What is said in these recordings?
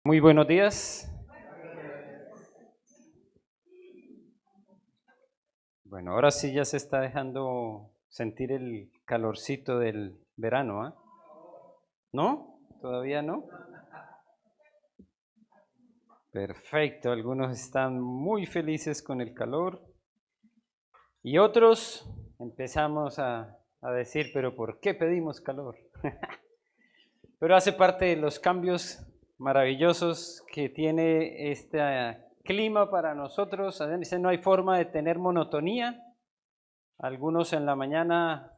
Muy buenos días. Bueno, ahora sí ya se está dejando sentir el calorcito del verano, ¿ah? ¿No? ¿Todavía no? Perfecto, algunos están muy felices con el calor y otros empezamos a decir, pero ¿por qué pedimos calor? Pero hace parte de los cambios maravillosos que tiene este clima para nosotros. Dice, no hay forma de tener monotonía. Algunos en la mañana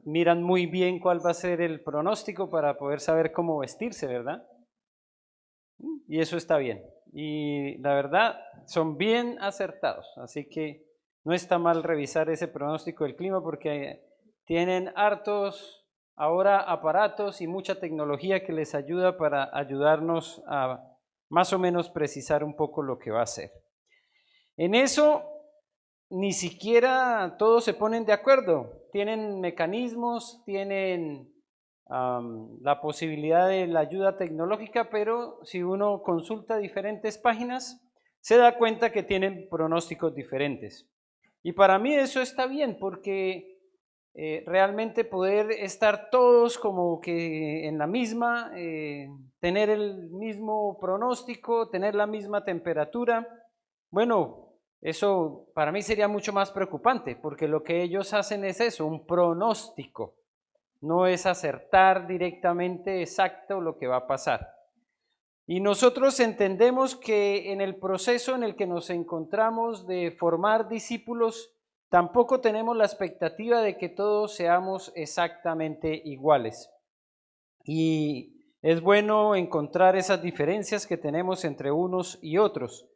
miran muy bien cuál va a ser el pronóstico para poder saber cómo vestirse, ¿verdad? Y eso está bien. Y la verdad, son bien acertados. Así que no está mal revisar ese pronóstico del clima porque tienen hartos ahora aparatos y mucha tecnología que les ayuda para ayudarnos a más o menos precisar un poco lo que va a ser. En eso ni siquiera todos se ponen de acuerdo. Tienen mecanismos, tienen la posibilidad de la ayuda tecnológica, pero si uno consulta diferentes páginas, se da cuenta que tienen pronósticos diferentes. Y para mí eso está bien, porque realmente poder estar todos como que en la misma, tener el mismo pronóstico, tener la misma temperatura, bueno, eso para mí sería mucho más preocupante, porque lo que ellos hacen es eso, un pronóstico, no es acertar directamente exacto lo que va a pasar. Y nosotros entendemos que en el proceso en el que nos encontramos de formar discípulos, tampoco tenemos la expectativa de que todos seamos exactamente iguales. Y es bueno encontrar esas diferencias que tenemos entre unos y otros.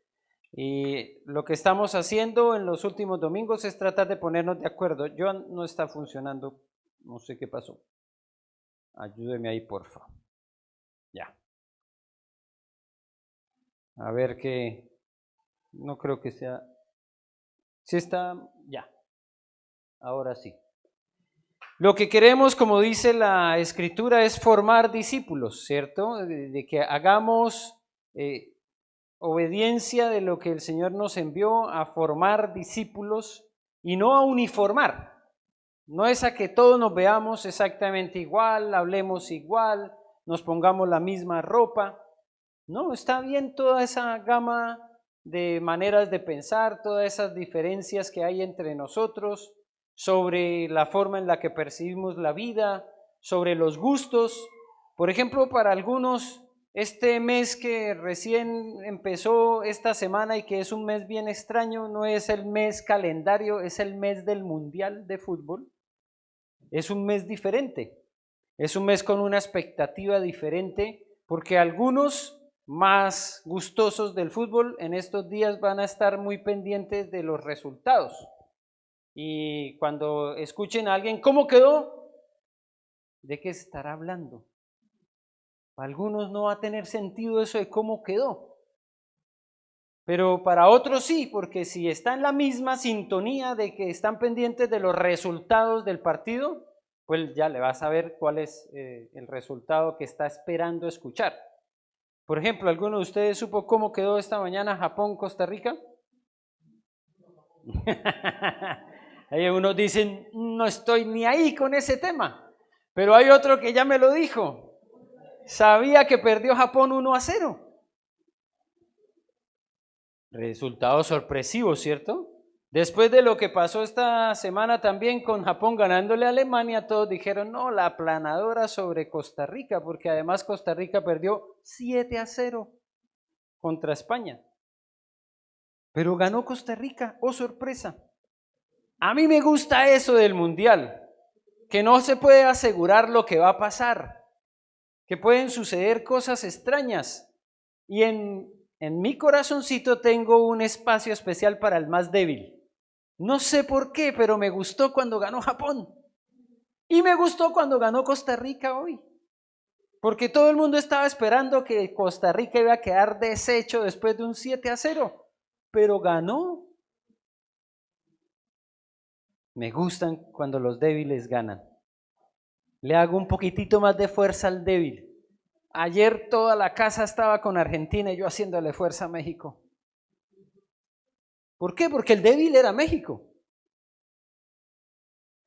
Y lo que estamos haciendo en los últimos domingos es tratar de ponernos de acuerdo. Joan, no está funcionando, no sé qué pasó. Ayúdeme ahí, porfa. Ya. A ver qué. No creo que sea. Sí está. Ya. Ahora sí. Lo que queremos, como dice la Escritura, es formar discípulos, ¿cierto? De que hagamos obediencia de lo que el Señor nos envió a formar discípulos y no a uniformar. No es a que todos nos veamos exactamente igual, hablemos igual, nos pongamos la misma ropa. No, está bien toda esa gama de maneras de pensar, todas esas diferencias que hay entre nosotros, sobre la forma en la que percibimos la vida, sobre los gustos. Por ejemplo, para algunos, este mes que recién empezó esta semana y que es un mes bien extraño, no es el mes calendario, es el mes del Mundial de Fútbol. Es un mes diferente, es un mes con una expectativa diferente, porque algunos más gustosos del fútbol en estos días van a estar muy pendientes de los resultados. Y cuando escuchen a alguien, ¿cómo quedó? ¿De qué estará hablando? Para algunos no va a tener sentido eso de cómo quedó, pero para otros sí, porque si está en la misma sintonía de que están pendientes de los resultados del partido, pues ya le vas a ver cuál es el resultado que está esperando escuchar. Por ejemplo, ¿alguno de ustedes supo cómo quedó esta mañana Japón-Costa Rica? Hay unos dicen, no estoy ni ahí con ese tema, pero hay otro que ya me lo dijo. Sabía que perdió Japón 1-0. Resultado sorpresivo, ¿cierto? Después de lo que pasó esta semana también con Japón ganándole a Alemania, todos dijeron, no, la aplanadora sobre Costa Rica, porque además Costa Rica perdió 7-0 contra España. Pero ganó Costa Rica, oh sorpresa. A mí me gusta eso del Mundial, que no se puede asegurar lo que va a pasar, que pueden suceder cosas extrañas. Y en mi corazoncito tengo un espacio especial para el más débil. No sé por qué, pero me gustó cuando ganó Japón. Y me gustó cuando ganó Costa Rica hoy. Porque todo el mundo estaba esperando que Costa Rica iba a quedar deshecho después de un 7-0. Pero ganó. Me gustan cuando los débiles ganan. Le hago un poquitito más de fuerza al débil. Ayer toda la casa estaba con Argentina y yo haciéndole fuerza a México. ¿Por qué? Porque el débil era México.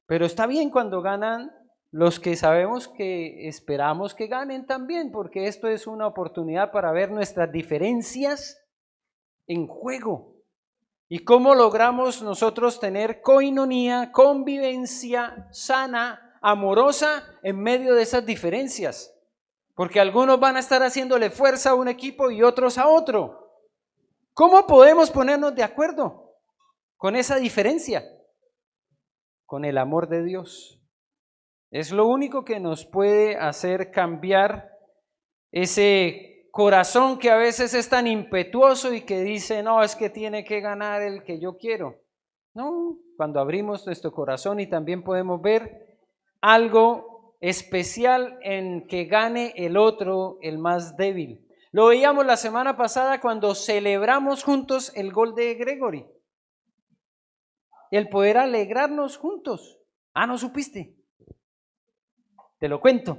Pero está bien cuando ganan los que sabemos que esperamos que ganen también, porque esto es una oportunidad para ver nuestras diferencias en juego. ¿Y cómo logramos nosotros tener coinonía, convivencia sana, amorosa en medio de esas diferencias? Porque algunos van a estar haciéndole fuerza a un equipo y otros a otro. ¿Cómo podemos ponernos de acuerdo con esa diferencia? Con el amor de Dios. Es lo único que nos puede hacer cambiar ese corazón que a veces es tan impetuoso y que dice, no, es que tiene que ganar el que yo quiero. No, cuando abrimos nuestro corazón y también podemos ver algo especial en que gane el otro, el más débil. Lo veíamos la semana pasada cuando celebramos juntos el gol de Gregory. El poder alegrarnos juntos. Ah, ¿no supiste? Te lo cuento.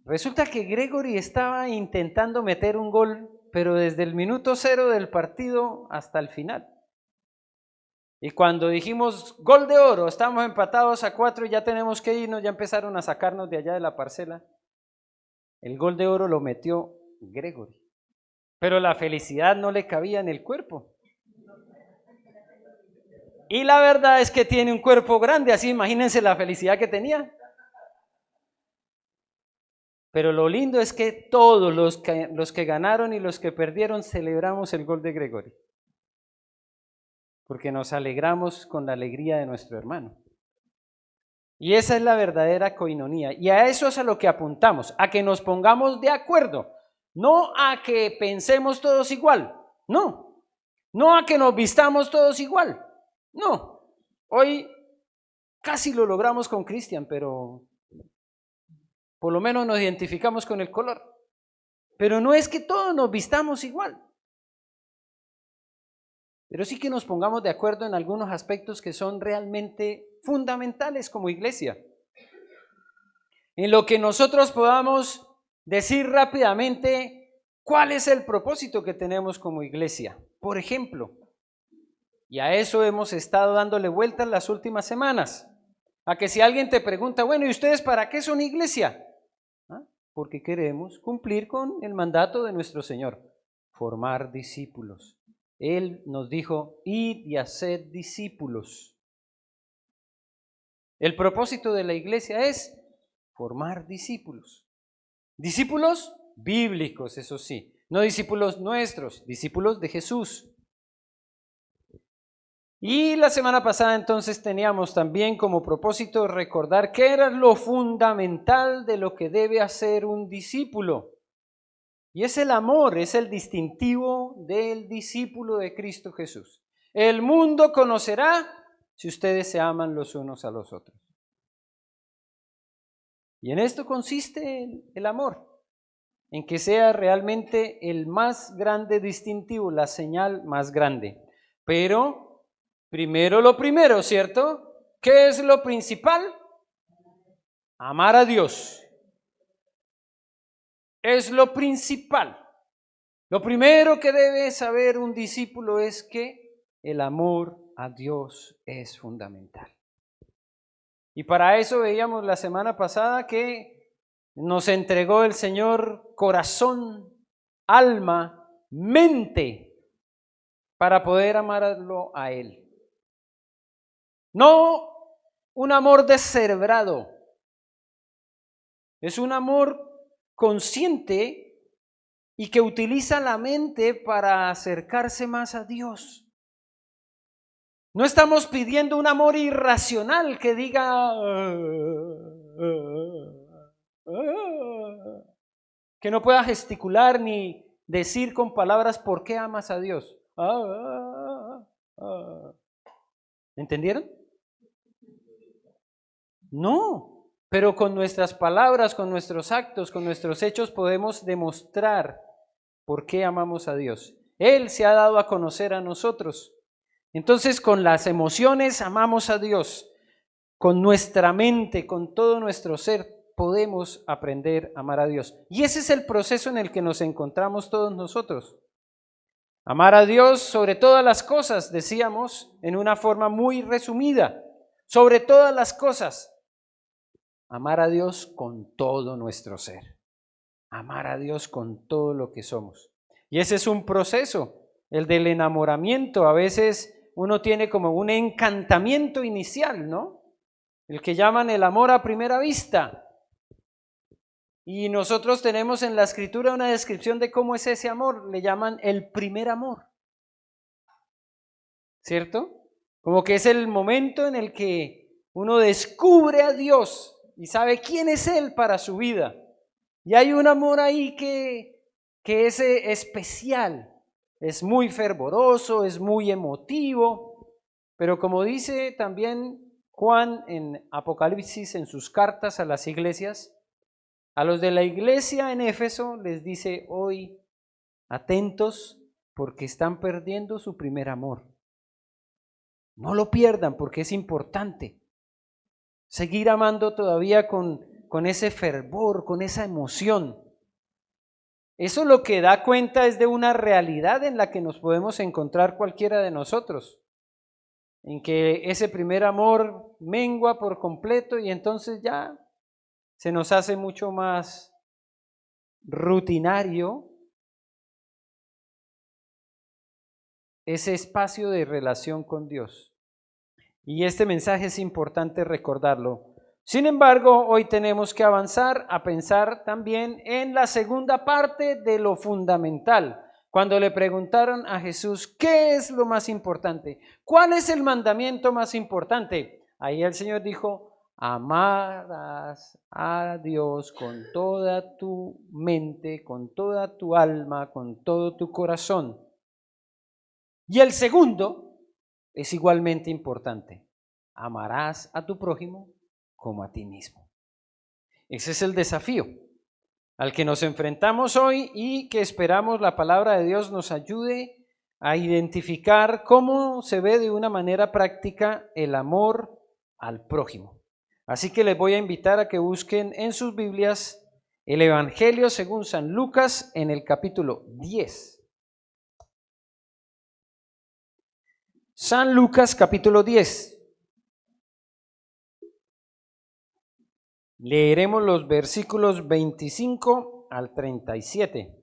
Resulta que Gregory estaba intentando meter un gol, pero desde el minuto 0 del partido hasta el final. Y cuando dijimos gol de oro, estamos empatados a 4 y ya tenemos que irnos, ya empezaron a sacarnos de allá de la parcela. El gol de oro lo metió Gregory, pero la felicidad no le cabía en el cuerpo. Y la verdad es que tiene un cuerpo grande, así imagínense la felicidad que tenía. Pero lo lindo es que todos los que ganaron y los que perdieron celebramos el gol de Gregory. Porque nos alegramos con la alegría de nuestro hermano. Y esa es la verdadera coinonía. Y a eso es a lo que apuntamos, a que nos pongamos de acuerdo. No a que pensemos todos igual, no. No a que nos vistamos todos igual, no. Hoy casi lo logramos con Cristian, pero por lo menos nos identificamos con el color. Pero no es que todos nos vistamos igual. Pero sí que nos pongamos de acuerdo en algunos aspectos que son realmente fundamentales como iglesia. En lo que nosotros podamos decir rápidamente cuál es el propósito que tenemos como iglesia. Por ejemplo, y a eso hemos estado dándole vueltas las últimas semanas, a que si alguien te pregunta, bueno, ¿y ustedes para qué son iglesia? Porque queremos cumplir con el mandato de nuestro Señor, formar discípulos. Él nos dijo, id y haced discípulos. El propósito de la iglesia es formar discípulos. Discípulos bíblicos, eso sí, no discípulos nuestros, discípulos de Jesús. Y la semana pasada entonces teníamos también como propósito recordar qué era lo fundamental de lo que debe hacer un discípulo. Y es el amor, es el distintivo del discípulo de Cristo Jesús. El mundo conocerá si ustedes se aman los unos a los otros. Y en esto consiste el amor, en que sea realmente el más grande distintivo, la señal más grande. Pero primero lo primero, ¿cierto? ¿Qué es lo principal? Amar a Dios. Es lo principal. Lo primero que debe saber un discípulo es que el amor a Dios es fundamental. Y para eso veíamos la semana pasada que nos entregó el Señor corazón, alma, mente, para poder amarlo a Él. No un amor descerebrado, es un amor consciente y que utiliza la mente para acercarse más a Dios. No estamos pidiendo un amor irracional que diga que no pueda gesticular ni decir con palabras por qué amas a Dios. ¿Entendieron? No, pero con nuestras palabras, con nuestros actos, con nuestros hechos podemos demostrar por qué amamos a Dios. Él se ha dado a conocer a nosotros. Entonces, con las emociones amamos a Dios, con nuestra mente, con todo nuestro ser, podemos aprender a amar a Dios. Y ese es el proceso en el que nos encontramos todos nosotros. Amar a Dios sobre todas las cosas, decíamos en una forma muy resumida, sobre todas las cosas. Amar a Dios con todo nuestro ser. Amar a Dios con todo lo que somos. Y ese es un proceso, el del enamoramiento. A veces uno tiene como un encantamiento inicial, ¿no? El que llaman el amor a primera vista. Y nosotros tenemos en la Escritura una descripción de cómo es ese amor, le llaman el primer amor. ¿Cierto? Como que es el momento en el que uno descubre a Dios y sabe quién es Él para su vida. Y hay un amor ahí que es especial, es muy fervoroso, es muy emotivo, pero como dice también Juan en Apocalipsis, en sus cartas a las iglesias, a los de la iglesia en Éfeso les dice hoy, atentos porque están perdiendo su primer amor. No lo pierdan porque es importante seguir amando todavía con ese fervor, con esa emoción. Eso lo que da cuenta es de una realidad en la que nos podemos encontrar cualquiera de nosotros, en que ese primer amor mengua por completo y entonces ya se nos hace mucho más rutinario ese espacio de relación con Dios. Y este mensaje es importante recordarlo. Sin embargo, hoy tenemos que avanzar a pensar también en la segunda parte de lo fundamental. Cuando le preguntaron a Jesús, ¿qué es lo más importante? ¿Cuál es el mandamiento más importante? Ahí el Señor dijo, amarás a Dios con toda tu mente, con toda tu alma, con todo tu corazón. Y el segundo es igualmente importante. Amarás a tu prójimo como a ti mismo. Ese es el desafío al que nos enfrentamos hoy y que esperamos la palabra de Dios nos ayude a identificar cómo se ve de una manera práctica el amor al prójimo. Así que les voy a invitar a que busquen en sus Biblias el Evangelio según San Lucas en el capítulo 10. San Lucas capítulo 10. Leeremos los versículos 25 al 37.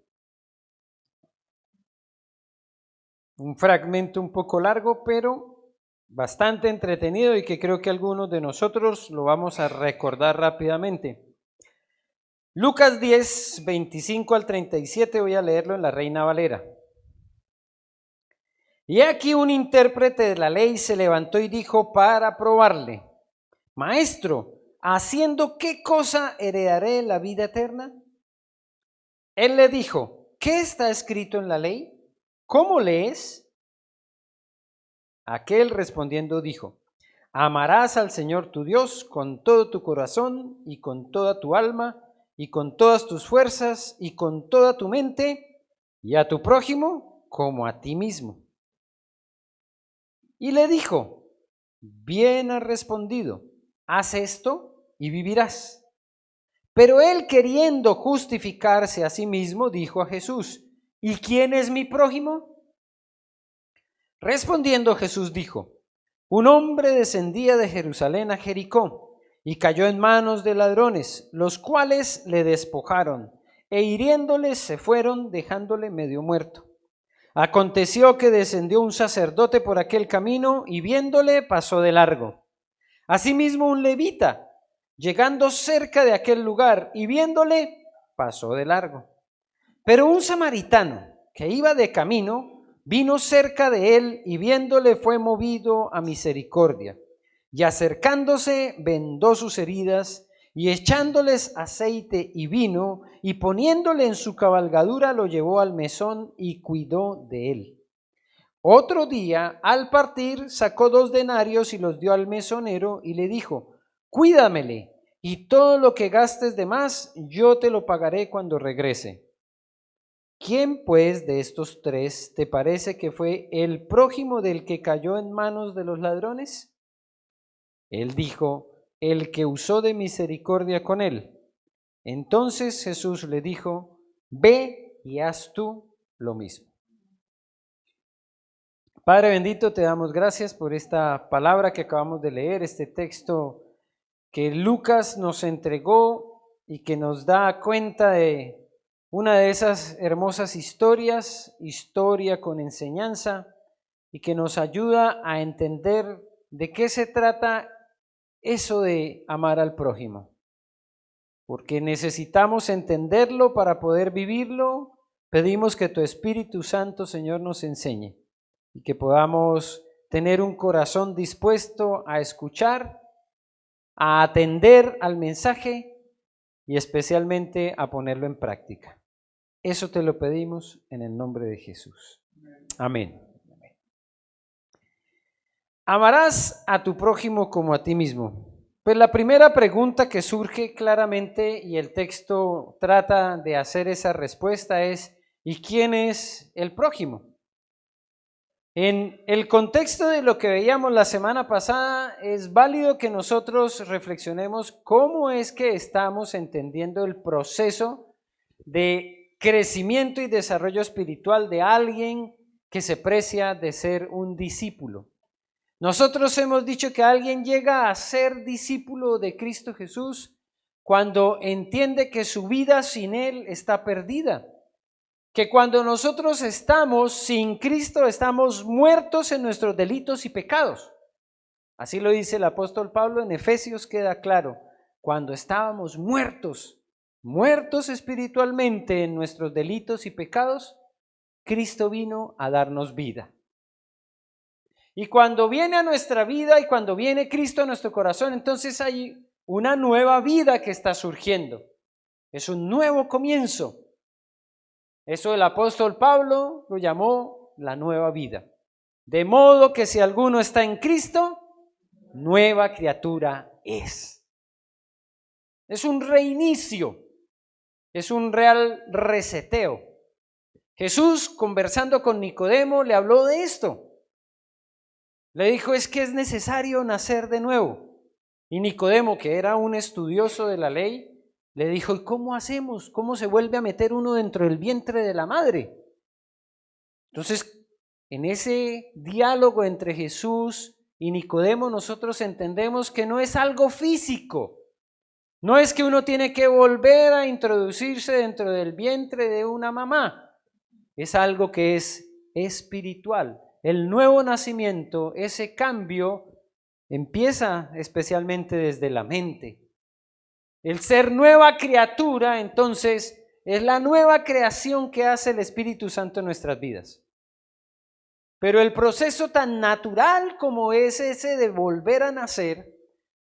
Un fragmento un poco largo, pero bastante entretenido y que creo que algunos de nosotros lo vamos a recordar rápidamente. Lucas 10, 25 al 37, voy a leerlo en la Reina Valera. Y aquí un intérprete de la ley se levantó y dijo para probarle, Maestro, ¿haciendo qué cosa heredaré la vida eterna? Él le dijo, ¿qué está escrito en la ley? ¿Cómo lees? Aquel respondiendo dijo, amarás al Señor tu Dios con todo tu corazón y con toda tu alma y con todas tus fuerzas y con toda tu mente y a tu prójimo como a ti mismo. Y le dijo, bien has respondido, haz esto y vivirás. Pero él, queriendo justificarse a sí mismo, dijo a Jesús, ¿y quién es mi prójimo? Respondiendo Jesús dijo, un hombre descendía de Jerusalén a Jericó y cayó en manos de ladrones, los cuales le despojaron e hiriéndole se fueron dejándole medio muerto. Aconteció que descendió un sacerdote por aquel camino y viéndole pasó de largo. Asimismo un levita, llegando cerca de aquel lugar y viéndole, pasó de largo. Pero un samaritano que iba de camino vino cerca de él y viéndole fue movido a misericordia. Y acercándose vendó sus heridas y echándoles aceite y vino y poniéndole en su cabalgadura lo llevó al mesón y cuidó de él. Otro día, al partir, sacó 2 denarios y los dio al mesonero y le dijo, cuídamele, y todo lo que gastes de más, yo te lo pagaré cuando regrese. ¿Quién pues de estos 3 te parece que fue el prójimo del que cayó en manos de los ladrones? Él dijo, el que usó de misericordia con él. Entonces Jesús le dijo: ve y haz tú lo mismo. Padre bendito, te damos gracias por esta palabra que acabamos de leer, este texto que Lucas nos entregó y que nos da cuenta de una de esas hermosas historias, historia con enseñanza, y que nos ayuda a entender de qué se trata eso de amar al prójimo. Porque necesitamos entenderlo para poder vivirlo. Pedimos que tu Espíritu Santo, Señor, nos enseñe y que podamos tener un corazón dispuesto a escuchar, a atender al mensaje y especialmente a ponerlo en práctica. Eso te lo pedimos en el nombre de Jesús. Amén. Amarás a tu prójimo como a ti mismo. Pues la primera pregunta que surge claramente, y el texto trata de hacer esa respuesta, es: ¿y quién es el prójimo? En el contexto de lo que veíamos la semana pasada, es válido que nosotros reflexionemos cómo es que estamos entendiendo el proceso de crecimiento y desarrollo espiritual de alguien que se precia de ser un discípulo. Nosotros hemos dicho que alguien llega a ser discípulo de Cristo Jesús cuando entiende que su vida sin Él está perdida. Que cuando nosotros estamos sin Cristo, estamos muertos en nuestros delitos y pecados. Así lo dice el apóstol Pablo en Efesios, queda claro. Cuando estábamos muertos espiritualmente en nuestros delitos y pecados, Cristo vino a darnos vida. Y cuando viene a nuestra vida y cuando viene Cristo a nuestro corazón, entonces hay una nueva vida que está surgiendo. Es un nuevo comienzo. Eso el apóstol Pablo lo llamó la nueva vida. De modo que si alguno está en Cristo, nueva criatura es. Es un reinicio, es un real reseteo. Jesús, conversando con Nicodemo, le habló de esto. Le dijo: es que es necesario nacer de nuevo. Y Nicodemo, que era un estudioso de la ley, le dijo: ¿y cómo hacemos? ¿Cómo se vuelve a meter uno dentro del vientre de la madre? Entonces, en ese diálogo entre Jesús y Nicodemo, nosotros entendemos que no es algo físico. No es que uno tiene que volver a introducirse dentro del vientre de una mamá. Es algo que es espiritual. El nuevo nacimiento, ese cambio, empieza especialmente desde la mente. El ser nueva criatura, entonces, es la nueva creación que hace el Espíritu Santo en nuestras vidas. Pero el proceso tan natural como es ese de volver a nacer,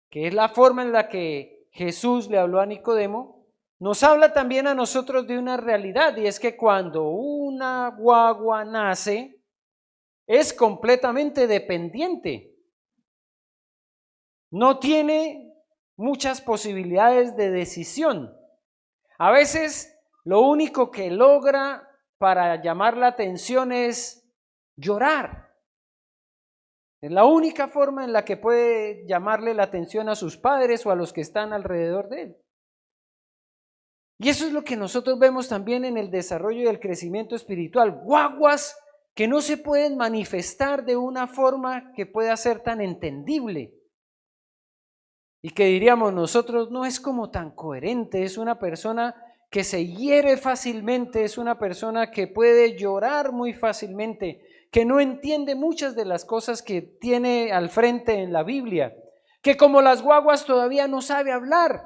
que es la forma en la que Jesús le habló a Nicodemo, nos habla también a nosotros de una realidad, y es que cuando una guagua nace, es completamente dependiente. No tiene muchas posibilidades de decisión. A veces lo único que logra para llamar la atención es llorar. Es la única forma en la que puede llamarle la atención a sus padres o a los que están alrededor de él. Y eso es lo que nosotros vemos también en el desarrollo y el crecimiento espiritual. Guaguas que no se pueden manifestar de una forma que pueda ser tan entendible. Y que diríamos nosotros, no es como tan coherente, es una persona que se hiere fácilmente, es una persona que puede llorar muy fácilmente, que no entiende muchas de las cosas que tiene al frente en la Biblia, que como las guaguas todavía no sabe hablar,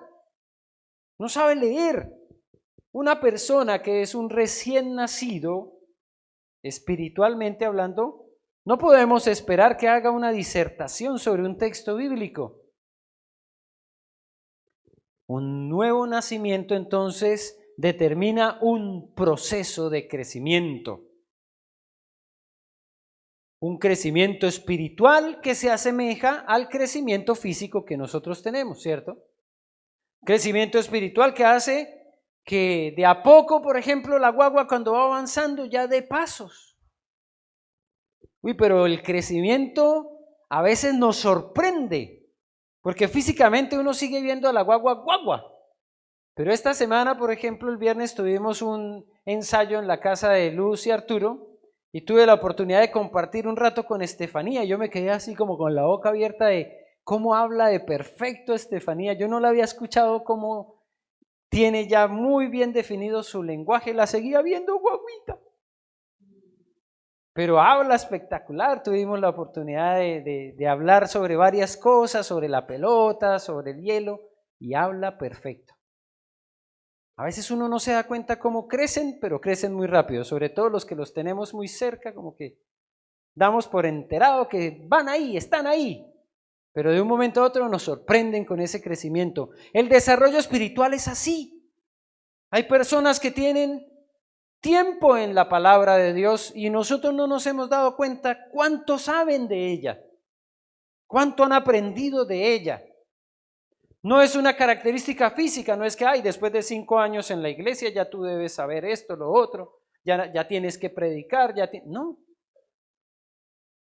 no sabe leer. Una persona que es un recién nacido, espiritualmente hablando, no podemos esperar que haga una disertación sobre un texto bíblico. Un nuevo nacimiento entonces determina un proceso de crecimiento. Un crecimiento espiritual que se asemeja al crecimiento físico que nosotros tenemos, ¿cierto? Crecimiento espiritual que hace que de a poco, por ejemplo, la guagua cuando va avanzando ya dé pasos. Pero el crecimiento a veces nos sorprende, porque físicamente uno sigue viendo a la guagua, Pero esta semana, por ejemplo, el viernes tuvimos un ensayo en la casa de Luz y Arturo y tuve la oportunidad de compartir un rato con Estefanía. Yo me quedé así como con la boca abierta de cómo habla de perfecto Estefanía. Yo no la había escuchado, cómo tiene ya muy bien definido su lenguaje. La seguía viendo guaguita, pero habla espectacular. Tuvimos la oportunidad de hablar sobre varias cosas, sobre la pelota, sobre el hielo, y habla perfecto. A veces uno no se da cuenta cómo crecen, pero crecen muy rápido, sobre todo los que los tenemos muy cerca, como que damos por enterado que van ahí, están ahí, pero de un momento a otro nos sorprenden con ese crecimiento. El desarrollo espiritual es así. Hay personas que tienen tiempo en la palabra de Dios y nosotros no nos hemos dado cuenta cuánto saben de ella, cuánto han aprendido de ella. No es una característica física, no es que después de 5 años en la iglesia ya tú debes saber esto, lo otro, ya tienes que predicar, no.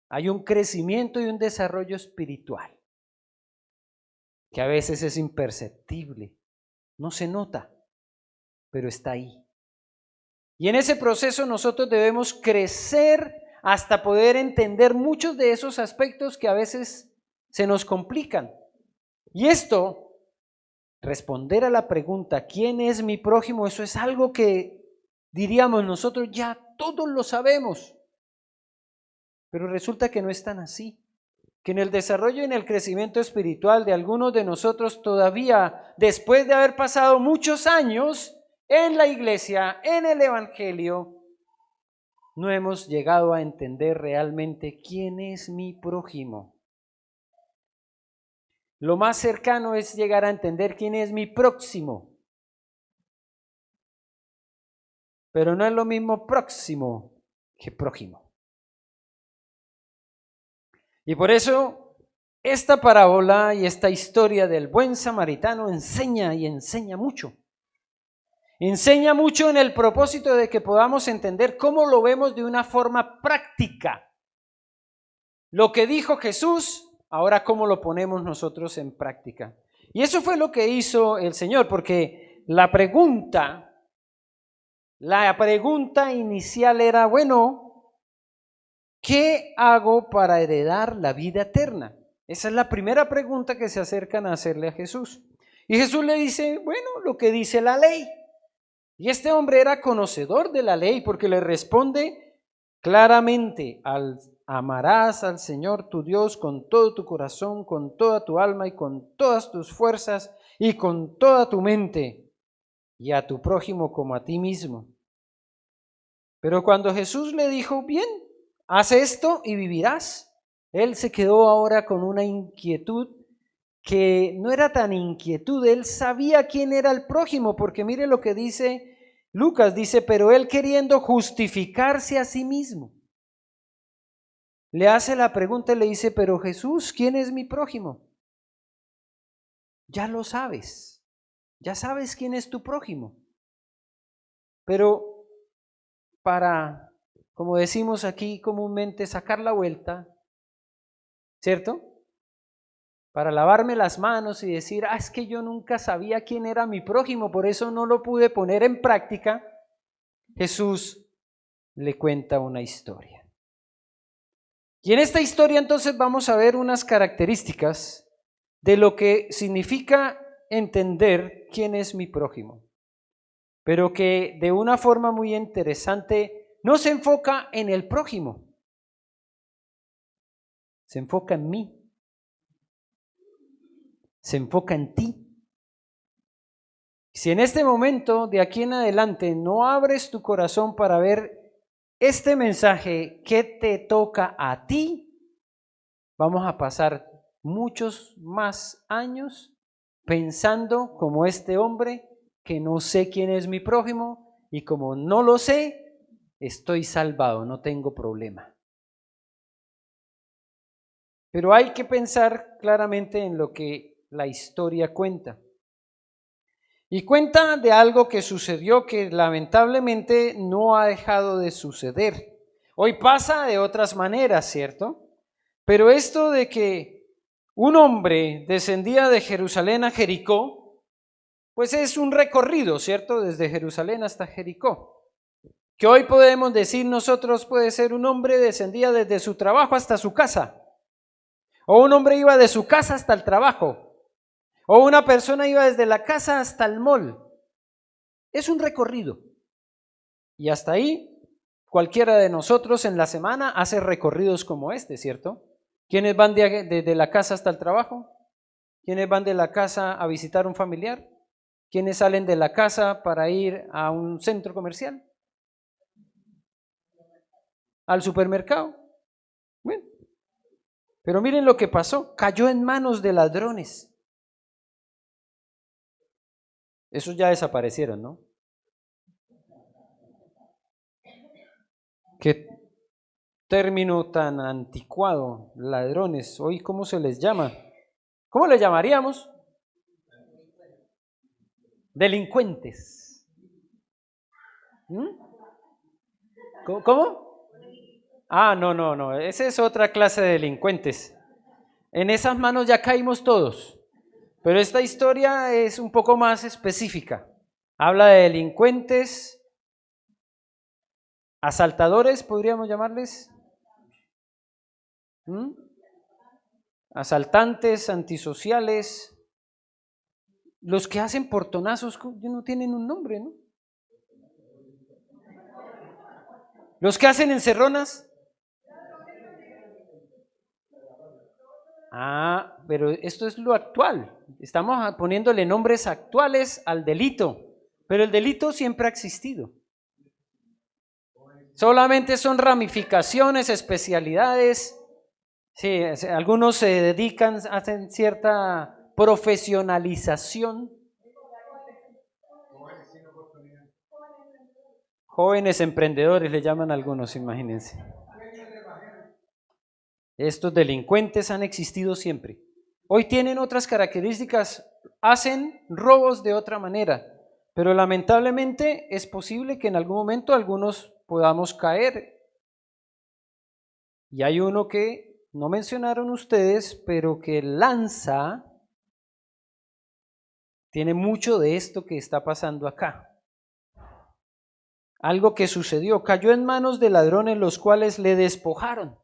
Hay un crecimiento y un desarrollo espiritual que a veces es imperceptible, no se nota, pero está ahí. Y en ese proceso nosotros debemos crecer hasta poder entender muchos de esos aspectos que a veces se nos complican. Y esto, responder a la pregunta, ¿quién es mi prójimo? Eso es algo que diríamos nosotros ya todos lo sabemos. Pero resulta que no es tan así. Que en el desarrollo y en el crecimiento espiritual de algunos de nosotros todavía, después de haber pasado muchos años en la iglesia, en el evangelio, no hemos llegado a entender realmente quién es mi prójimo. Lo más cercano es llegar a entender quién es mi próximo. Pero no es lo mismo próximo que prójimo. Y por eso esta parábola y esta historia del buen samaritano enseña y enseña mucho. Enseña mucho en el propósito de que podamos entender cómo lo vemos de una forma práctica. Lo que dijo Jesús, ahora cómo lo ponemos nosotros en práctica. Y eso fue lo que hizo el Señor, porque la pregunta inicial era, bueno, ¿qué hago para heredar la vida eterna? Esa es la primera pregunta que se acercan a hacerle a Jesús. Y Jesús le dice, bueno, lo que dice la ley. Y este hombre era conocedor de la ley porque le responde claramente, amarás al Señor tu Dios con todo tu corazón, con toda tu alma y con todas tus fuerzas y con toda tu mente, y a tu prójimo como a ti mismo. Pero cuando Jesús le dijo, bien, haz esto y vivirás, él se quedó ahora con una inquietud que no era tan inquietud, él sabía quién era el prójimo, porque mire lo que dice Lucas, dice, pero él queriendo justificarse a sí mismo, le hace la pregunta y le dice, pero Jesús, ¿quién es mi prójimo? Ya lo sabes, ya sabes quién es tu prójimo, pero para, como decimos aquí comúnmente, sacar la vuelta, ¿cierto? Para lavarme las manos y decir, es que yo nunca sabía quién era mi prójimo, por eso no lo pude poner en práctica, Jesús le cuenta una historia. Y en esta historia entonces vamos a ver unas características de lo que significa entender quién es mi prójimo, pero que de una forma muy interesante no se enfoca en el prójimo, se enfoca en mí. Se enfoca en ti. Si en este momento, de aquí en adelante, no abres tu corazón para ver este mensaje que te toca a ti, vamos a pasar muchos más años pensando como este hombre que no sé quién es mi prójimo y como no lo sé, estoy salvado, no tengo problema. Pero hay que pensar claramente en lo que la historia cuenta. Y cuenta de algo que sucedió que lamentablemente no ha dejado de suceder. Hoy pasa de otras maneras, ¿cierto? Pero esto de que un hombre descendía de Jerusalén a Jericó, pues es un recorrido, ¿cierto? Desde Jerusalén hasta Jericó. Que hoy podemos decir nosotros puede ser un hombre descendía desde su trabajo hasta su casa. O un hombre iba de su casa hasta el trabajo. O una persona iba desde la casa hasta el mall. Es un recorrido. Y hasta ahí, cualquiera de nosotros en la semana hace recorridos como este, ¿cierto? ¿Quiénes van de la casa hasta el trabajo? ¿Quiénes van de la casa a visitar a un familiar? ¿Quiénes salen de la casa para ir a un centro comercial? ¿Al supermercado? Bueno, pero miren lo que pasó. Cayó en manos de ladrones. Esos ya desaparecieron, ¿no? Qué término tan anticuado, ladrones. Hoy, ¿cómo se les llama? ¿Cómo les llamaríamos? Delincuentes. ¿Mm? ¿Cómo? Ah, no, esa es otra clase de delincuentes. En esas manos ya caímos todos, pero esta historia es un poco más específica. Habla de delincuentes, asaltadores, podríamos llamarles. ¿Mm? Asaltantes, antisociales, los que hacen portonazos, no tienen un nombre, ¿no? Los que hacen encerronas. Ah, pero esto es lo actual. Estamos poniéndole nombres actuales al delito, pero el delito siempre ha existido. Solamente son ramificaciones, especialidades. Sí, algunos se dedican, hacen cierta profesionalización. Jóvenes emprendedores le llaman algunos, imagínense. Estos delincuentes han existido siempre. Hoy tienen otras características, hacen robos de otra manera, pero lamentablemente es posible que en algún momento algunos podamos caer. Y hay uno que no mencionaron ustedes, pero que lanza, tiene mucho de esto que está pasando acá. Algo que sucedió, cayó en manos de ladrones los cuales le despojaron.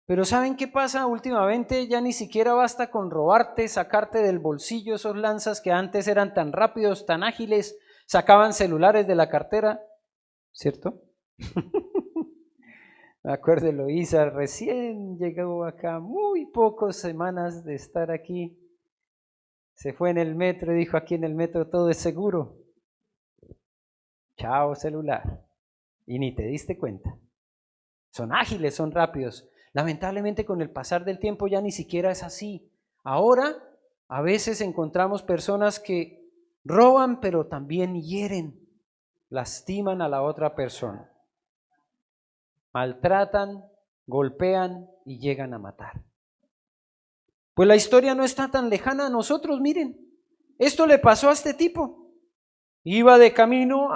Pero ¿saben qué pasa últimamente? Ya ni siquiera basta con robarte, sacarte del bolsillo esos lanzas que antes eran tan rápidos, tan ágiles, sacaban celulares de la cartera, ¿cierto? Me acuerdo de Loísa, recién llegó acá, muy pocas semanas de estar aquí. Se fue en el metro y dijo, aquí en el metro todo es seguro. Chao celular. Y ni te diste cuenta. Son ágiles, son rápidos. Lamentablemente con el pasar del tiempo ya ni siquiera es así. Ahora a veces encontramos personas que roban pero también hieren, lastiman a la otra persona, maltratan, golpean y llegan a matar. Pues la historia no está tan lejana a nosotros, miren. Esto le pasó a este tipo. Iba de camino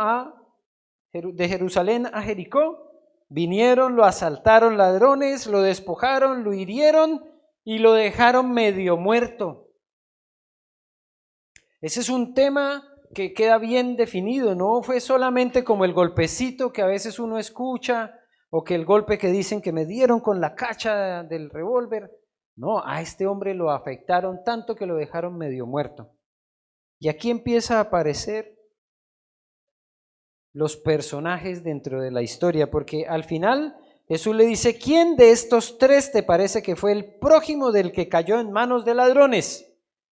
de Jerusalén a Jericó. Vinieron, lo asaltaron ladrones, lo despojaron, lo hirieron y lo dejaron medio muerto. Ese es un tema que queda bien definido, no fue solamente como el golpecito que a veces uno escucha o que el golpe que dicen que me dieron con la cacha del revólver. No, a este hombre lo afectaron tanto que lo dejaron medio muerto. Y aquí empieza a aparecer los personajes dentro de la historia, porque al final Jesús le dice, ¿quién de estos tres te parece que fue el prójimo del que cayó en manos de ladrones?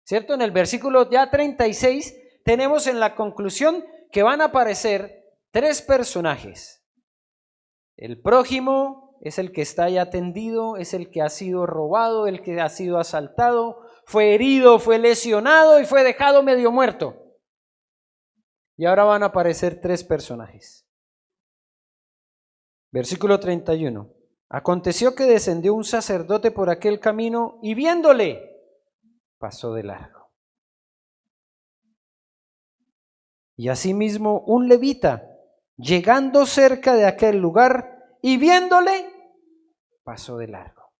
¿Cierto? En el versículo ya 36 tenemos en la conclusión que van a aparecer tres personajes. El prójimo es el que está ya tendido, es el que ha sido robado, el que ha sido asaltado, fue herido, fue lesionado y fue dejado medio muerto. Y ahora van a aparecer tres personajes. Versículo 31. Aconteció que descendió un sacerdote por aquel camino y viéndole, pasó de largo. Y asimismo un levita, llegando cerca de aquel lugar y viéndole, pasó de largo.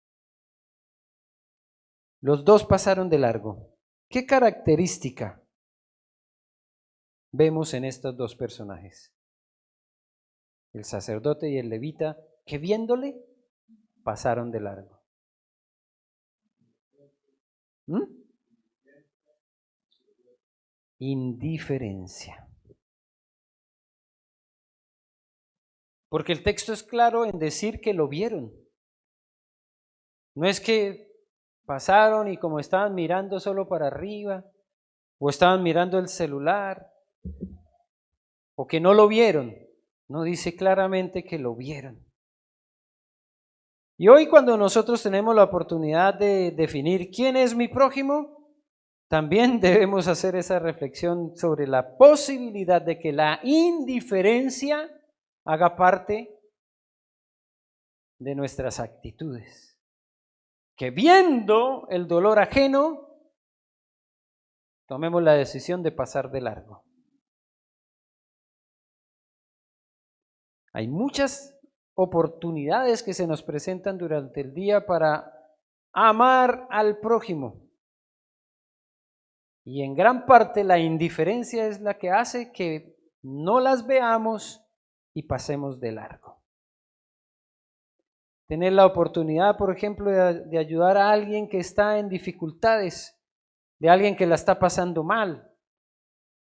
Los dos pasaron de largo. ¿Qué característica vemos en estos dos personajes, el sacerdote y el levita, que viéndole pasaron de largo. Indiferencia. Porque el texto es claro en decir que lo vieron. No es que pasaron y como estaban mirando solo para arriba, o estaban mirando el celular, o que no lo vieron. No, dice claramente que lo vieron. Y hoy cuando nosotros tenemos la oportunidad de definir quién es mi prójimo, también debemos hacer esa reflexión sobre la posibilidad de que la indiferencia haga parte de nuestras actitudes. Que viendo el dolor ajeno, tomemos la decisión de pasar de largo. Hay muchas oportunidades que se nos presentan durante el día para amar al prójimo. Y en gran parte la indiferencia es la que hace que no las veamos y pasemos de largo. Tener la oportunidad, por ejemplo, de ayudar a alguien que está en dificultades, de alguien que la está pasando mal,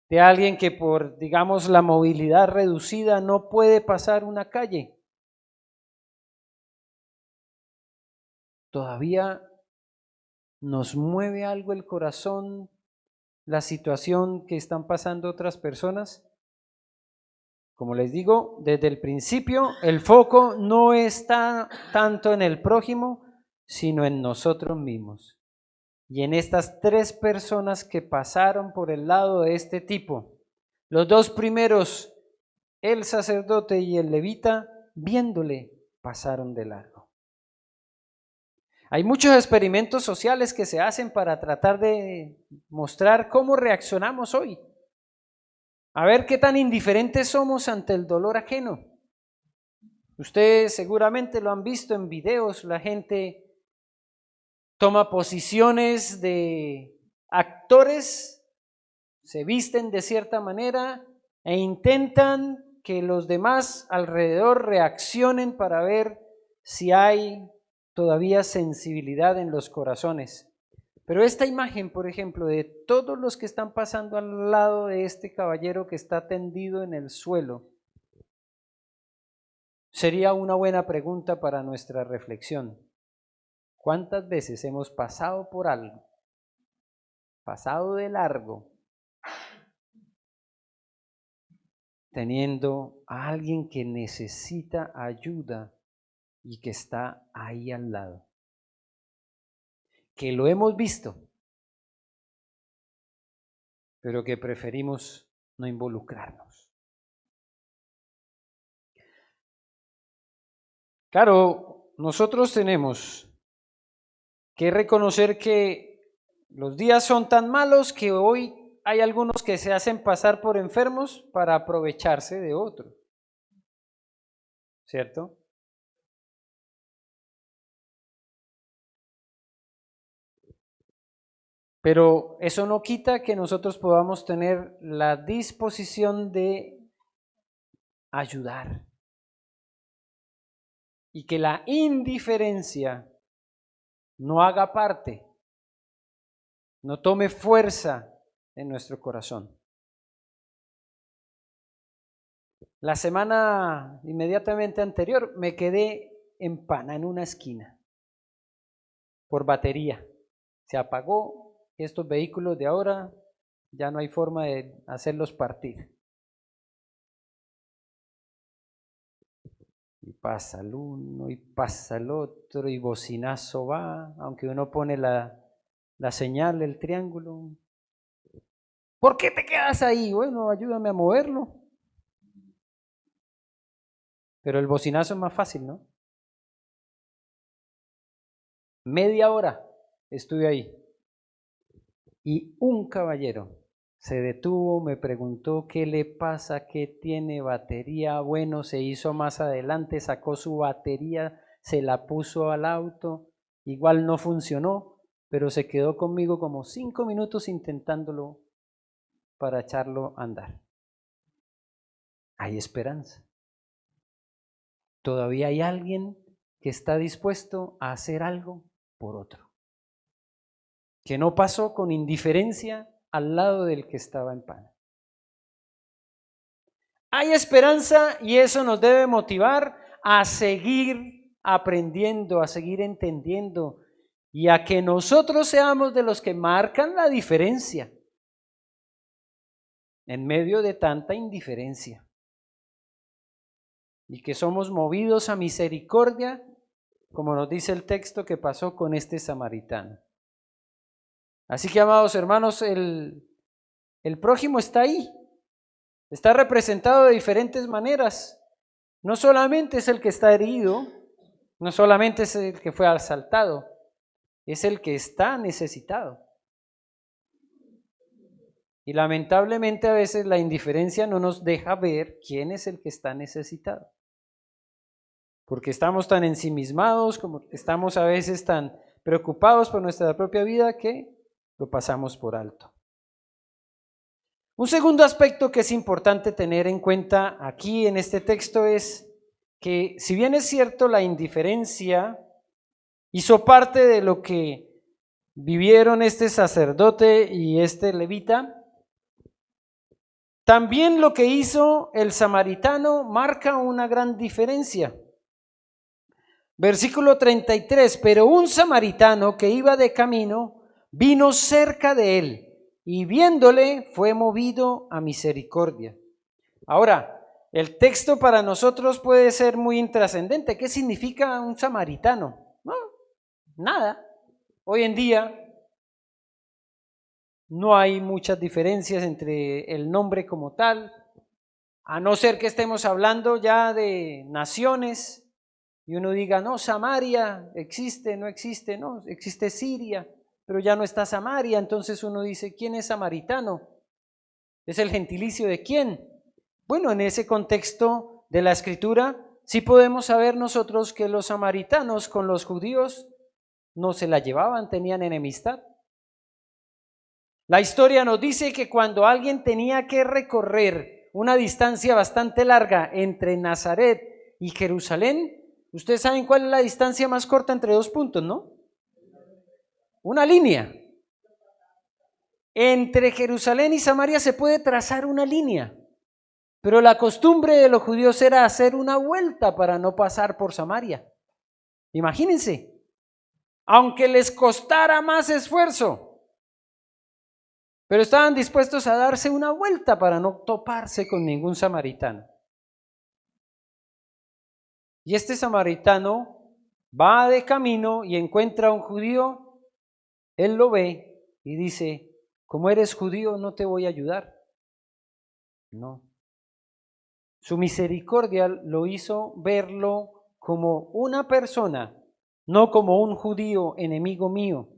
de alguien que por, digamos, la movilidad reducida no puede pasar una calle. Todavía nos mueve algo el corazón, la situación que están pasando otras personas. Como les digo, desde el principio el foco no está tanto en el prójimo, sino en nosotros mismos. Y en estas tres personas que pasaron por el lado de este tipo, los dos primeros, el sacerdote y el levita, viéndole, pasaron de largo. Hay muchos experimentos sociales que se hacen para tratar de mostrar cómo reaccionamos hoy. A ver qué tan indiferentes somos ante el dolor ajeno. Ustedes seguramente lo han visto en videos, la gente toma posiciones de actores, se visten de cierta manera e intentan que los demás alrededor reaccionen para ver si hay todavía sensibilidad en los corazones. Pero esta imagen, por ejemplo, de todos los que están pasando al lado de este caballero que está tendido en el suelo, sería una buena pregunta para nuestra reflexión. ¿Cuántas veces hemos pasado por algo, pasado de largo, teniendo a alguien que necesita ayuda y que está ahí al lado? Que lo hemos visto, pero que preferimos no involucrarnos. Claro, nosotros tenemos que reconocer que los días son tan malos que hoy hay algunos que se hacen pasar por enfermos para aprovecharse de otros, ¿cierto? Pero eso no quita que nosotros podamos tener la disposición de ayudar y que la indiferencia no haga parte, no tome fuerza en nuestro corazón. La semana inmediatamente anterior me quedé en pana en una esquina por batería. Se apagó. Estos vehículos de ahora ya no hay forma de hacerlos partir. Y pasa el uno y pasa el otro y bocinazo va, aunque uno pone la señal, el triángulo. ¿Por qué te quedas ahí? Bueno, ayúdame a moverlo. Pero el bocinazo es más fácil, ¿no? Media hora estuve ahí. Y un caballero se detuvo, me preguntó qué le pasa, qué tiene batería. Bueno, se hizo más adelante, sacó su batería, se la puso al auto. Igual no funcionó, pero se quedó conmigo como 5 minutos intentándolo para echarlo a andar. hay esperanza. Todavía hay alguien que está dispuesto a hacer algo por otro, que no pasó con indiferencia al lado del que estaba en pan. Hay esperanza y eso nos debe motivar a seguir aprendiendo, a seguir entendiendo y a que nosotros seamos de los que marcan la diferencia en medio de tanta indiferencia y que somos movidos a misericordia, como nos dice el texto que pasó con este samaritano. Así que, amados hermanos, el prójimo está ahí. Está representado de diferentes maneras. No solamente es el que está herido, no solamente es el que fue asaltado, es el que está necesitado. Y lamentablemente a veces la indiferencia no nos deja ver quién es el que está necesitado. Porque estamos tan ensimismados, como estamos a veces tan preocupados por nuestra propia vida que lo pasamos por alto. Un segundo aspecto que es importante tener en cuenta aquí en este texto es que, si bien es cierto, la indiferencia hizo parte de lo que vivieron este sacerdote y este levita, también lo que hizo el samaritano marca una gran diferencia. Versículo 33, pero un samaritano que iba de camino vino cerca de él, y viéndole fue movido a misericordia. Ahora, el texto para nosotros puede ser muy intrascendente. ¿Qué significa un samaritano? No, nada. Hoy en día no hay muchas diferencias entre el nombre como tal, a no ser que estemos hablando ya de naciones y uno diga, no, Samaria existe, no, existe Siria, pero ya no está Samaria. Entonces uno dice, ¿quién es samaritano? ¿Es el gentilicio de quién? Bueno, en ese contexto de la Escritura, sí podemos saber nosotros que los samaritanos con los judíos no se la llevaban, tenían enemistad. La historia nos dice que cuando alguien tenía que recorrer una distancia bastante larga entre Nazaret y Jerusalén, ustedes saben cuál es la distancia más corta entre dos puntos, ¿no? Una línea. Entre Jerusalén y Samaria se puede trazar una línea, pero la costumbre de los judíos era hacer una vuelta para no pasar por Samaria. Imagínense, aunque les costara más esfuerzo, pero estaban dispuestos a darse una vuelta para no toparse con ningún samaritano. Y este samaritano va de camino y encuentra a un judío, él lo ve y dice, como eres judío no te voy a ayudar. No. Su misericordia lo hizo verlo como una persona, no como un judío enemigo mío.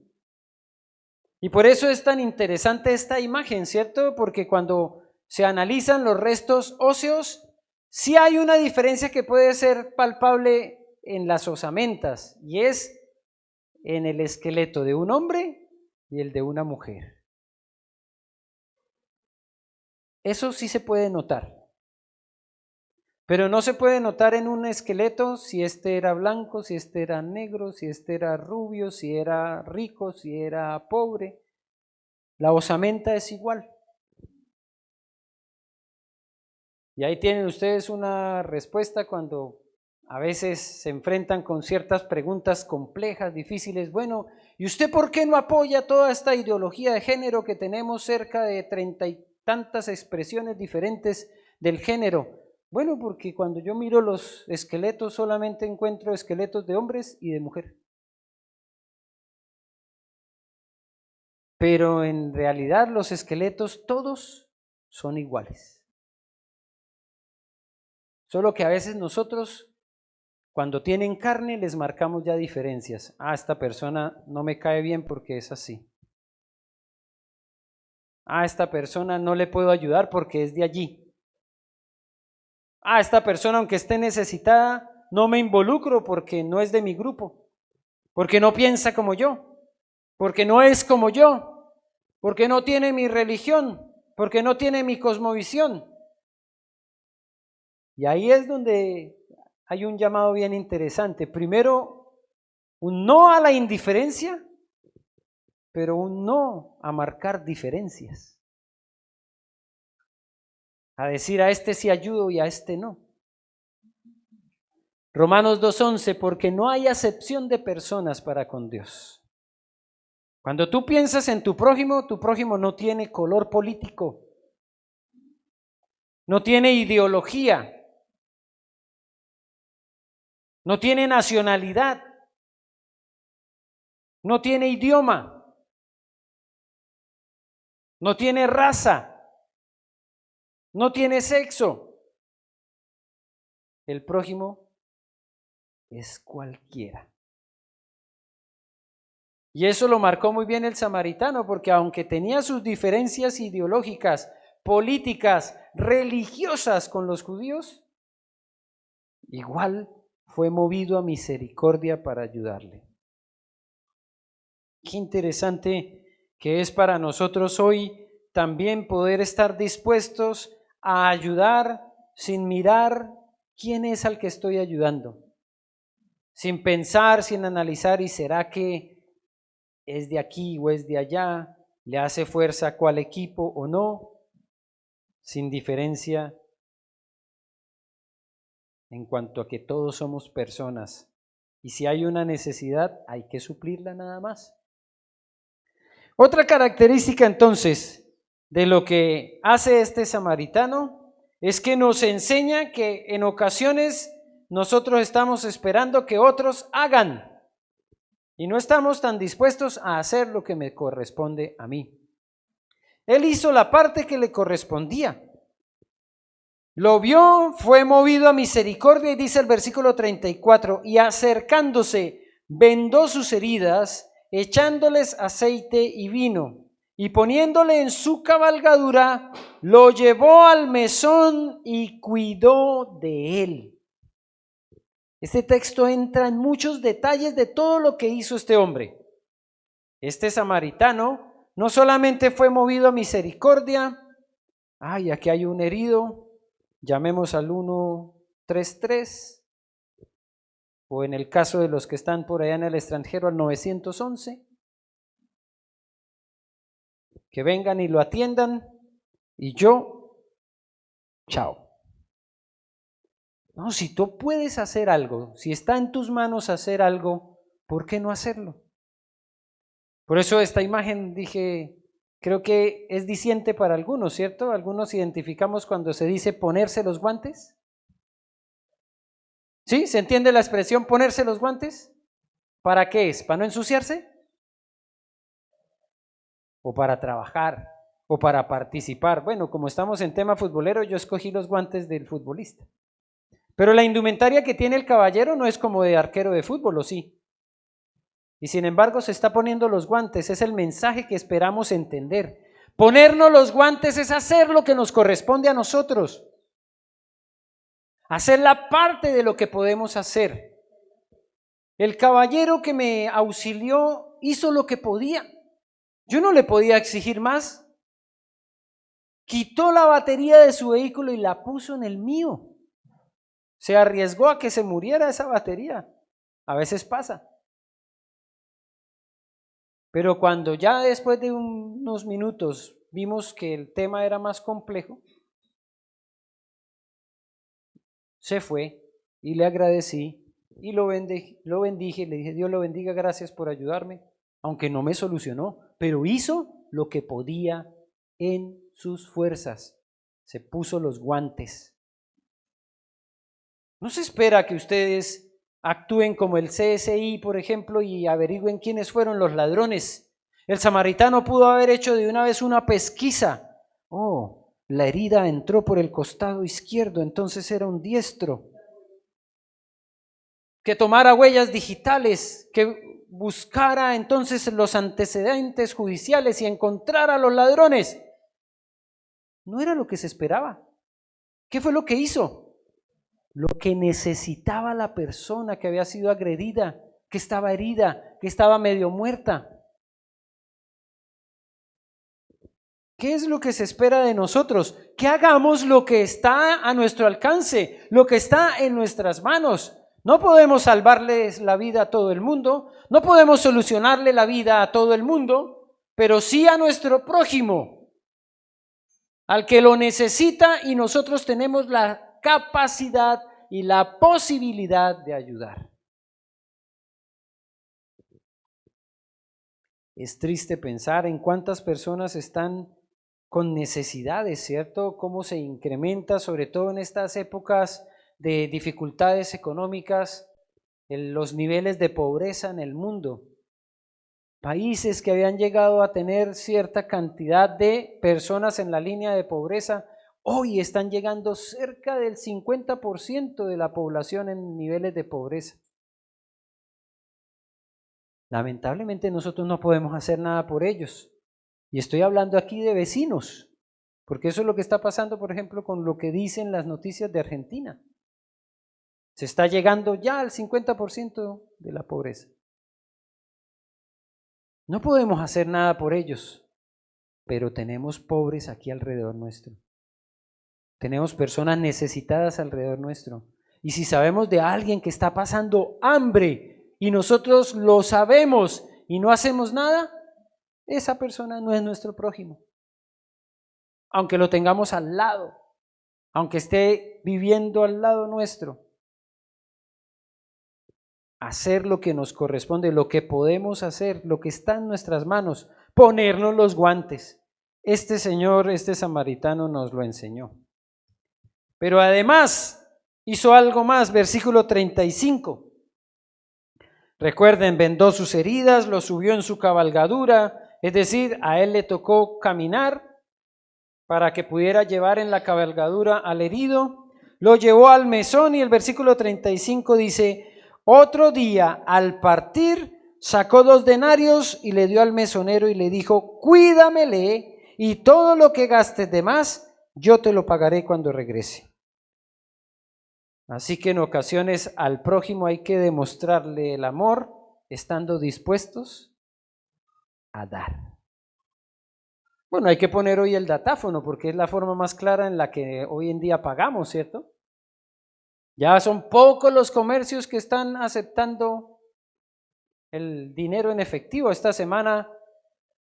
Y por eso es tan interesante esta imagen, ¿cierto? Porque cuando se analizan los restos óseos, sí hay una diferencia que puede ser palpable en las osamentas, y es en el esqueleto de un hombre y el de una mujer. Eso sí se puede notar. Pero no se puede notar en un esqueleto si este era blanco, si este era negro, si este era rubio, si era rico, si era pobre. La osamenta es igual. Y ahí tienen ustedes una respuesta cuando a veces se enfrentan con ciertas preguntas complejas, difíciles. Bueno, ¿y usted por qué no apoya toda esta ideología de género que tenemos, cerca de 30 y tantas expresiones diferentes del género? Bueno, porque cuando yo miro los esqueletos solamente encuentro esqueletos de hombres y de mujer. Pero en realidad los esqueletos todos son iguales. Solo que a veces nosotros, cuando tienen carne, les marcamos ya diferencias. Ah, esta persona no me cae bien porque es así. Ah, esta persona no le puedo ayudar porque es de allí. Ah, esta persona, aunque esté necesitada, no me involucro porque no es de mi grupo, porque no piensa como yo, porque no es como yo, porque no tiene mi religión, porque no tiene mi cosmovisión. Y ahí es donde hay un llamado bien interesante. Primero, un no a la indiferencia, pero un no a marcar diferencias. A decir a este sí ayudo y a este no. Romanos 2:11, porque no hay acepción de personas para con Dios. Cuando tú piensas en tu prójimo no tiene color político, no tiene ideología, no tiene nacionalidad, no tiene idioma, no tiene raza, no tiene sexo. El prójimo es cualquiera. Y eso lo marcó muy bien el samaritano, porque aunque tenía sus diferencias ideológicas, políticas, religiosas con los judíos, igual fue movido a misericordia para ayudarle. Qué interesante que es para nosotros hoy también poder estar dispuestos a ayudar sin mirar quién es al que estoy ayudando, sin pensar, sin analizar, ¿y será que es de aquí o es de allá? ¿Le hace fuerza a cuál equipo o no? Sin diferencia en cuanto a que todos somos personas. Y si hay una necesidad, hay que suplirla nada más. Otra característica entonces de lo que hace este samaritano es que nos enseña que en ocasiones nosotros estamos esperando que otros hagan y no estamos tan dispuestos a hacer lo que me corresponde a mí. Él hizo la parte que le correspondía. Lo vio, fue movido a misericordia y dice el versículo 34, y acercándose vendó sus heridas, echándoles aceite y vino, y poniéndole en su cabalgadura, lo llevó al mesón y cuidó de él. Este texto entra en muchos detalles de todo lo que hizo este hombre. Este samaritano no solamente fue movido a misericordia, ay, aquí hay un herido, llamemos al 133, o en el caso de los que están por allá en el extranjero, al 911, que vengan y lo atiendan, y yo, chao. No, si tú puedes hacer algo, si está en tus manos hacer algo, ¿por qué no hacerlo? Por eso esta imagen dije, creo que es diciente para algunos, ¿cierto? Algunos identificamos cuando se dice ponerse los guantes. ¿Sí? ¿Se entiende la expresión ponerse los guantes? ¿Para qué es? ¿Para no ensuciarse? ¿O para trabajar? ¿O para participar? Bueno, como estamos en tema futbolero, yo escogí los guantes del futbolista. Pero la indumentaria que tiene el caballero no es como de arquero de fútbol, ¿o sí? Y sin embargo se está poniendo los guantes, es el mensaje que esperamos entender. Ponernos los guantes es hacer lo que nos corresponde a nosotros. Hacer la parte de lo que podemos hacer. El caballero que me auxilió hizo lo que podía. Yo no le podía exigir más. Quitó la batería de su vehículo y la puso en el mío. Se arriesgó a que se muriera esa batería. A veces pasa. Pero cuando ya después de unos minutos vimos que el tema era más complejo, se fue y le agradecí y lo bendije, le dije, Dios lo bendiga, gracias por ayudarme, aunque no me solucionó, pero hizo lo que podía en sus fuerzas, se puso los guantes. No se espera que ustedes actúen como el CSI, por ejemplo, y averigüen quiénes fueron los ladrones. El samaritano pudo haber hecho de una vez una pesquisa. Oh, la herida entró por el costado izquierdo, entonces era un diestro. Que tomara huellas digitales, que buscara entonces los antecedentes judiciales y encontrara a los ladrones. No era lo que se esperaba. ¿Qué fue lo que hizo? Lo que necesitaba la persona que había sido agredida, que estaba herida, que estaba medio muerta. ¿Qué es lo que se espera de nosotros? Que hagamos lo que está a nuestro alcance, lo que está en nuestras manos. No podemos salvarles la vida a todo el mundo, no podemos solucionarle la vida a todo el mundo, pero sí a nuestro prójimo, al que lo necesita, y nosotros tenemos la capacidad y la posibilidad de ayudar. Es triste pensar en cuántas personas están con necesidades, ¿cierto? Cómo se incrementa, sobre todo en estas épocas de dificultades económicas, los niveles de pobreza en el mundo. Países que habían llegado a tener cierta cantidad de personas en la línea de pobreza, hoy están llegando cerca del 50% de la población en niveles de pobreza. Lamentablemente nosotros no podemos hacer nada por ellos. Y estoy hablando aquí de vecinos, porque eso es lo que está pasando, por ejemplo, con lo que dicen las noticias de Argentina. Se está llegando ya al 50% de la pobreza. No podemos hacer nada por ellos, pero tenemos pobres aquí alrededor nuestro. Tenemos personas necesitadas alrededor nuestro. Y si sabemos de alguien que está pasando hambre y nosotros lo sabemos y no hacemos nada, esa persona no es nuestro prójimo. Aunque lo tengamos al lado, aunque esté viviendo al lado nuestro. Hacer lo que nos corresponde, lo que podemos hacer, lo que está en nuestras manos, ponernos los guantes. Este señor, este samaritano nos lo enseñó. Pero además hizo algo más, versículo 35. Recuerden, vendó sus heridas, lo subió en su cabalgadura, es decir, a él le tocó caminar para que pudiera llevar en la cabalgadura al herido, lo llevó al mesón, y el versículo 35 dice: otro día al partir sacó 2 denarios y le dio al mesonero y le dijo: cuídamele, y todo lo que gastes de más yo te lo pagaré cuando regrese. Así que en ocasiones al prójimo hay que demostrarle el amor estando dispuestos a dar. Bueno, hay que poner hoy el datáfono porque es la forma más clara en la que hoy en día pagamos, ¿cierto? Ya son pocos los comercios que están aceptando el dinero en efectivo. Esta semana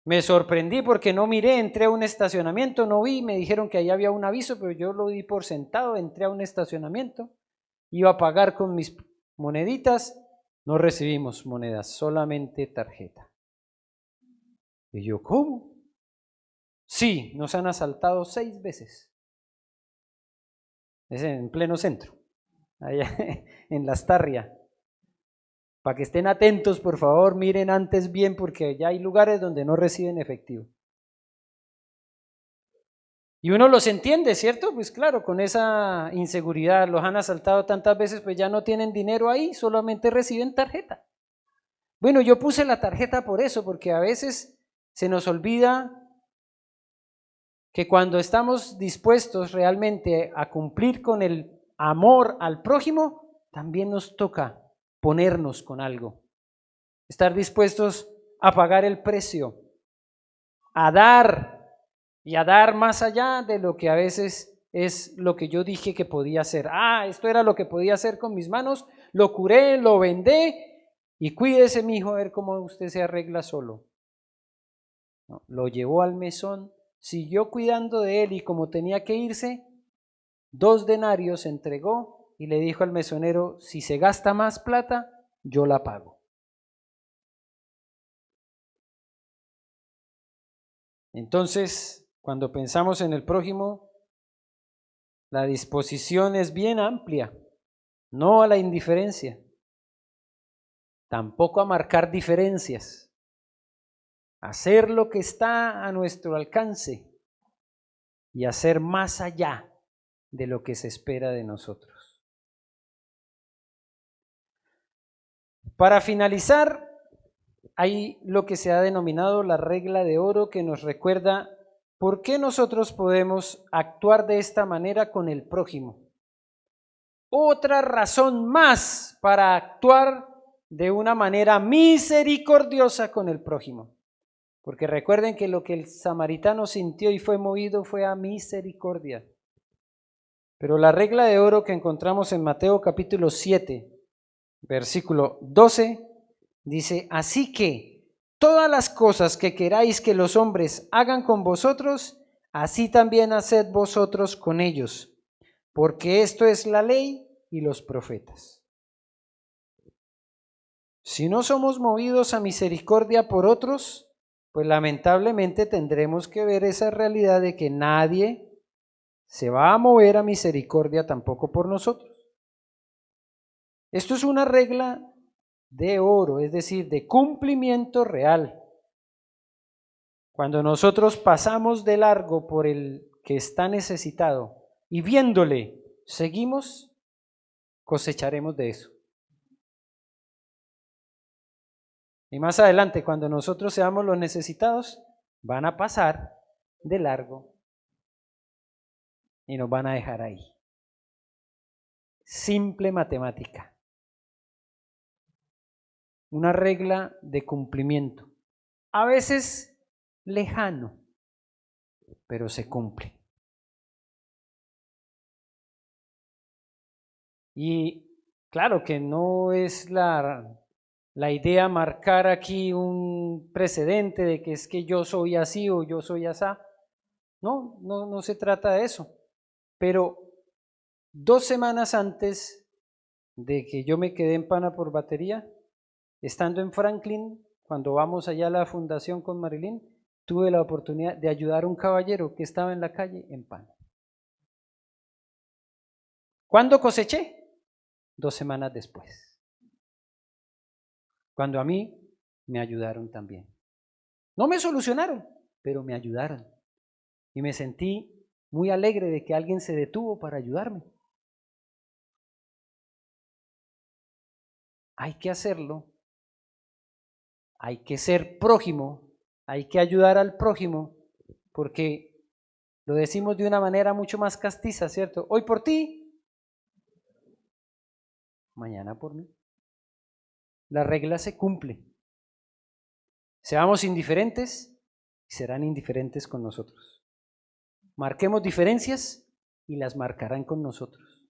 me sorprendí porque no miré, entré a un estacionamiento, no vi, me dijeron que ahí había un aviso, pero yo lo di por sentado, entré a un estacionamiento. Iba a pagar con mis moneditas, no recibimos monedas, solamente tarjeta. Y yo, ¿cómo? Sí, nos han asaltado 6 veces. Es en pleno centro, allá en Lastarria. Para que estén atentos, por favor, miren antes bien, porque ya hay lugares donde no reciben efectivo. Y uno los entiende, ¿cierto? Pues claro, con esa inseguridad, los han asaltado tantas veces, pues ya no tienen dinero ahí, solamente reciben tarjeta. Bueno, yo puse la tarjeta por eso, porque a veces se nos olvida que cuando estamos dispuestos realmente a cumplir con el amor al prójimo, también nos toca ponernos con algo. Estar dispuestos a pagar el precio, a dar. Y a dar más allá de lo que a veces es lo que yo dije que podía hacer. Esto era lo que podía hacer con mis manos, lo curé, lo vendé, y cuídese, mijo, a ver cómo usted se arregla solo. No, lo llevó al mesón, siguió cuidando de él, y como tenía que irse, 2 denarios entregó y le dijo al mesonero: si se gasta más plata, yo la pago. Entonces, cuando pensamos en el prójimo, la disposición es bien amplia, no a la indiferencia, tampoco a marcar diferencias, hacer lo que está a nuestro alcance y hacer más allá de lo que se espera de nosotros. Para finalizar, hay lo que se ha denominado la regla de oro, que nos recuerda por qué nosotros podemos actuar de esta manera con el prójimo. Otra razón más para actuar de una manera misericordiosa con el prójimo. Porque recuerden que lo que el samaritano sintió y fue movido fue a misericordia. Pero la regla de oro que encontramos en Mateo capítulo 7, versículo 12, dice, así que todas las cosas que queráis que los hombres hagan con vosotros, así también haced vosotros con ellos, porque esto es la ley y los profetas. Si no somos movidos a misericordia por otros, pues lamentablemente tendremos que ver esa realidad de que nadie se va a mover a misericordia tampoco por nosotros. Esto es una regla de oro, es decir, de cumplimiento real. Cuando nosotros pasamos de largo por el que está necesitado y viéndole seguimos, cosecharemos de eso. Y más adelante, cuando nosotros seamos los necesitados, van a pasar de largo y nos van a dejar ahí. Simple matemática. Una regla de cumplimiento. A veces lejano, pero se cumple. Y claro que no es la idea marcar aquí un precedente de que es que yo soy así o yo soy asá. No se trata de eso. Pero 2 semanas antes de que yo me quedé en pana por batería, estando en Franklin, cuando vamos allá a la fundación con Marilyn, tuve la oportunidad de ayudar a un caballero que estaba en la calle en pana. ¿Cuándo coseché? 2 semanas después. Cuando a mí me ayudaron también. No me solucionaron, pero me ayudaron. Y me sentí muy alegre de que alguien se detuvo para ayudarme. Hay que hacerlo. Hay que ser prójimo. Hay que ayudar al prójimo, porque lo decimos de una manera mucho más castiza, ¿cierto? Hoy por ti, mañana por mí. La regla se cumple. Seamos indiferentes y serán indiferentes con nosotros. Marquemos diferencias y las marcarán con nosotros.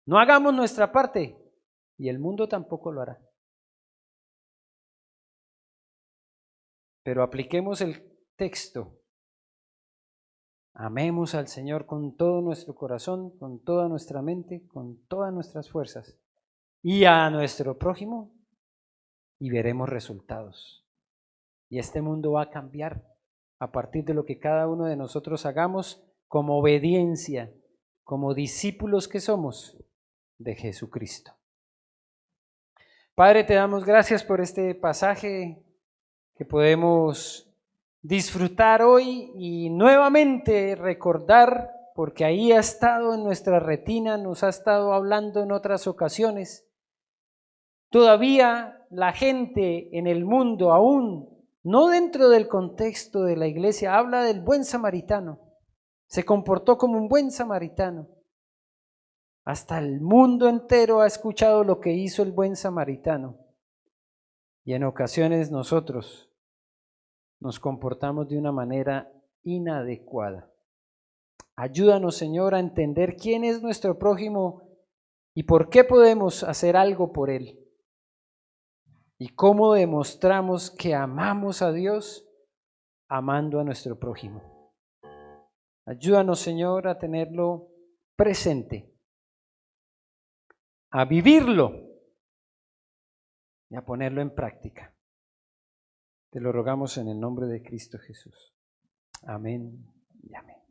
No hagamos nuestra parte y el mundo tampoco lo hará. Pero apliquemos el texto. Amemos al Señor con todo nuestro corazón, con toda nuestra mente, con todas nuestras fuerzas y a nuestro prójimo y veremos resultados. Y este mundo va a cambiar a partir de lo que cada uno de nosotros hagamos como obediencia, como discípulos que somos de Jesucristo. Padre, te damos gracias por este pasaje que podemos disfrutar hoy y nuevamente recordar, porque ahí ha estado en nuestra retina, nos ha estado hablando en otras ocasiones. Todavía la gente en el mundo, aún no dentro del contexto de la iglesia, habla del buen samaritano. Se comportó como un buen samaritano. Hasta el mundo entero ha escuchado lo que hizo el buen samaritano. Y en ocasiones nosotros nos comportamos de una manera inadecuada. Ayúdanos, Señor, a entender quién es nuestro prójimo y por qué podemos hacer algo por él. Y cómo demostramos que amamos a Dios amando a nuestro prójimo. Ayúdanos, Señor, a tenerlo presente, a vivirlo y a ponerlo en práctica. Te lo rogamos en el nombre de Cristo Jesús. Amén y amén.